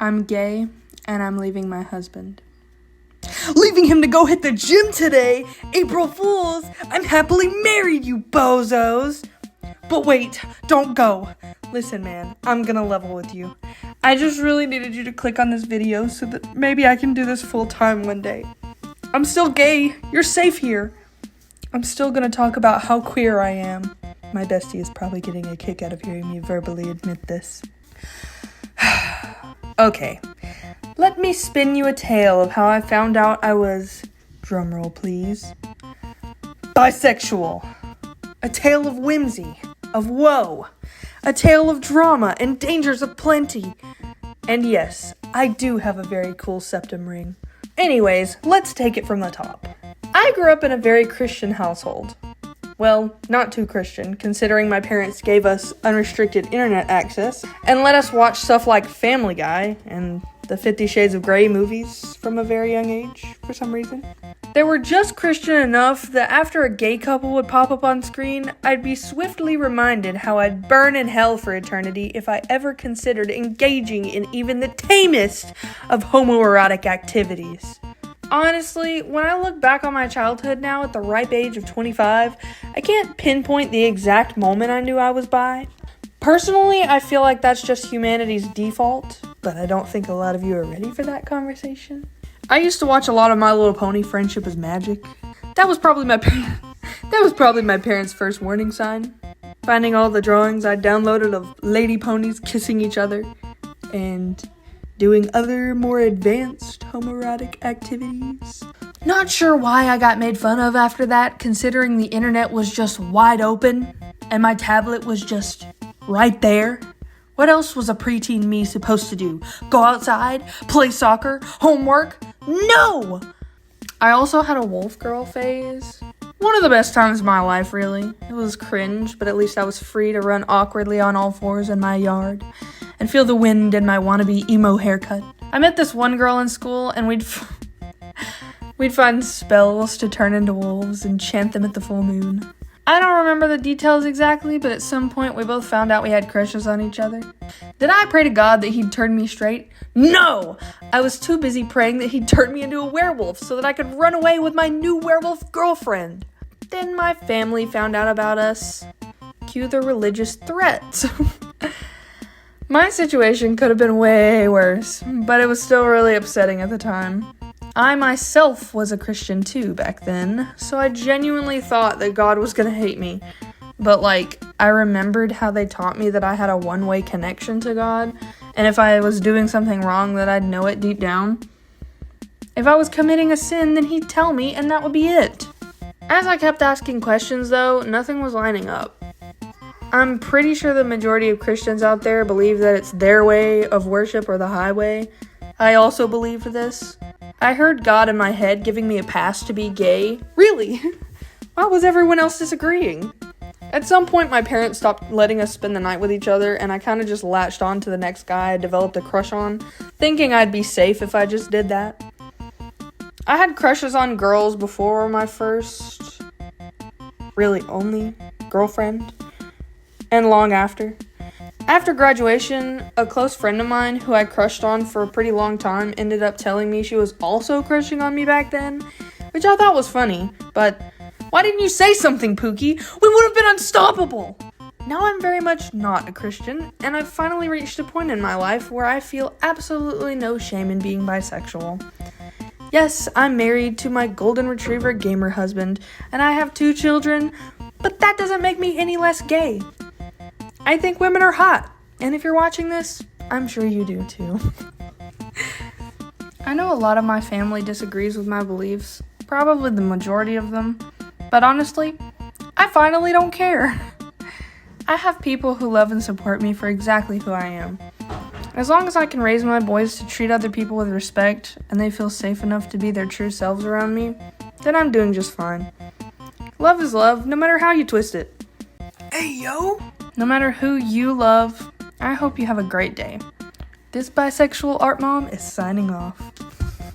I'm gay, and I'm leaving my husband. Leaving him to go hit the gym today? April Fools! I'm happily married, you bozos! But wait, don't go. Listen, man, I'm gonna level with you. I just really needed you to click on this video so that maybe I can do this full time one day. I'm still gay. You're safe here. I'm still gonna talk about how queer I am. My bestie is probably getting a kick out of hearing me verbally admit this. Okay, let me spin you a tale of how I found out I was, drumroll please, bisexual. A tale of whimsy, of woe, a tale of drama and dangers aplenty. And yes, I do have a very cool septum ring. Anyways, let's take it from the top. I grew up in a very Christian household. Well, not too Christian, considering my parents gave us unrestricted internet access and let us watch stuff like Family Guy and the 50 Shades of Grey movies from a very young age, for some reason. They were just Christian enough that after a gay couple would pop up on screen, I'd be swiftly reminded how I'd burn in hell for eternity if I ever considered engaging in even the tamest of homoerotic activities. Honestly, when I look back on my childhood now at the ripe age of 25, I can't pinpoint the exact moment I knew I was bi. Personally, I feel like that's just humanity's default, but I don't think a lot of you are ready for that conversation. I used to watch a lot of My Little Pony Friendship is Magic. That was probably my parents' first warning sign. Finding all the drawings I downloaded of lady ponies kissing each other and doing other more advanced homoerotic activities. Not sure why I got made fun of after that, considering the internet was just wide open and my tablet was just right there. What else was a preteen me supposed to do? Go outside? Play soccer? Homework? No! I also had a wolf girl phase. One of the best times of my life, really. It was cringe, but at least I was free to run awkwardly on all fours in my yard and feel the wind in my wannabe emo haircut. I met this one girl in school, and we'd find spells to turn into wolves and chant them at the full moon. I don't remember the details exactly, but at some point we both found out we had crushes on each other. Did I pray to God that he'd turn me straight? No! I was too busy praying that he'd turn me into a werewolf so that I could run away with my new werewolf girlfriend. Then my family found out about us. Cue the religious threats. My situation could have been way worse, but it was still really upsetting at the time. I myself was a Christian too back then, so I genuinely thought that God was gonna hate me. But I remembered how they taught me that I had a one-way connection to God, and if I was doing something wrong, that I'd know it deep down. If I was committing a sin, then he'd tell me, and that would be it. As I kept asking questions, though, nothing was lining up. I'm pretty sure the majority of Christians out there believe that it's their way of worship or the highway. I also believed this. I heard God in my head giving me a pass to be gay. Really? Why was everyone else disagreeing? At some point, my parents stopped letting us spend the night with each other, and I kind of just latched on to the next guy I developed a crush on, thinking I'd be safe if I just did that. I had crushes on girls before my first, really only, girlfriend, and long after. After graduation, a close friend of mine who I crushed on for a pretty long time ended up telling me she was also crushing on me back then, which I thought was funny, but why didn't you say something, Pookie? We would have been unstoppable! Now I'm very much not a Christian, and I've finally reached a point in my life where I feel absolutely no shame in being bisexual. Yes, I'm married to my golden retriever gamer husband, and I have 2 children, but that doesn't make me any less gay. I think women are hot, and if you're watching this, I'm sure you do too. I know a lot of my family disagrees with my beliefs, probably the majority of them, but honestly, I finally don't care. I have people who love and support me for exactly who I am. As long as I can raise my boys to treat other people with respect, and they feel safe enough to be their true selves around me, then I'm doing just fine. Love is love, no matter how you twist it. Hey, yo! No matter who you love, I hope you have a great day. This bisexual art mom is signing off.